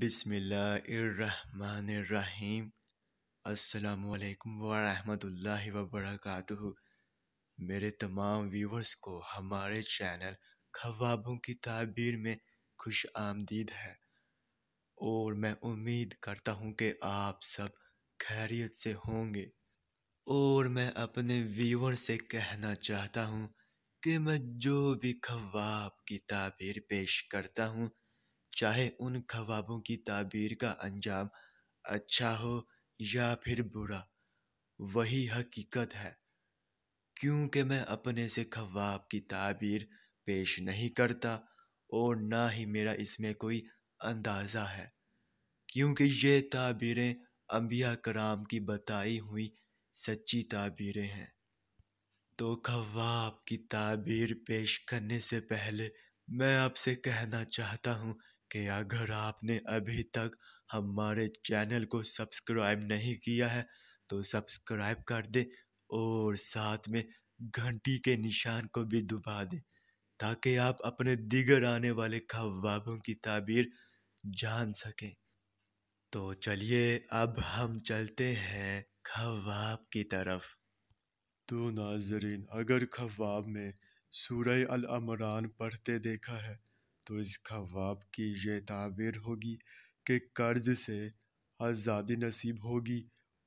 بسم اللہ الرحمن الرحیم۔ السلام علیکم ورحمۃ اللہ وبرکاتہ۔ میرے تمام ویورز کو ہمارے چینل خوابوں کی تعبیر میں خوش آمدید ہے، اور میں امید کرتا ہوں کہ آپ سب خیریت سے ہوں گے۔ اور میں اپنے ویور سے کہنا چاہتا ہوں کہ میں جو بھی خواب کی تعبیر پیش کرتا ہوں، چاہے ان خوابوں کی تعبیر کا انجام اچھا ہو یا پھر برا، وہی حقیقت ہے، کیونکہ میں اپنے سے خواب کی تعبیر پیش نہیں کرتا، اور نہ ہی میرا اس میں کوئی اندازہ ہے، کیونکہ یہ تعبیریں انبیاء کرام کی بتائی ہوئی سچی تعبیریں ہیں۔ تو خواب کی تعبیر پیش کرنے سے پہلے میں آپ سے کہنا چاہتا ہوں کہ اگر آپ نے ابھی تک ہمارے چینل کو سبسکرائب نہیں کیا ہے تو سبسکرائب کر دیں، اور ساتھ میں گھنٹی کے نشان کو بھی دبا دیں، تاکہ آپ اپنے دیگر آنے والے خوابوں کی تعبیر جان سکیں۔ تو چلیے اب ہم چلتے ہیں خواب کی طرف۔ تو ناظرین، اگر خواب میں سورہ العمران پڑھتے دیکھا ہے تو اس خواب کی یہ تعبیر ہوگی کہ قرض سے آزادی نصیب ہوگی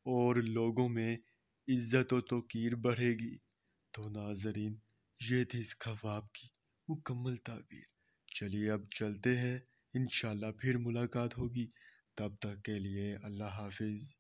اور لوگوں میں عزت و توقیر بڑھے گی۔ تو ناظرین، یہ تھی اس خواب کی مکمل تعبیر۔ چلیے اب چلتے ہیں، انشاءاللہ پھر ملاقات ہوگی، تب تک کے لیے اللہ حافظ۔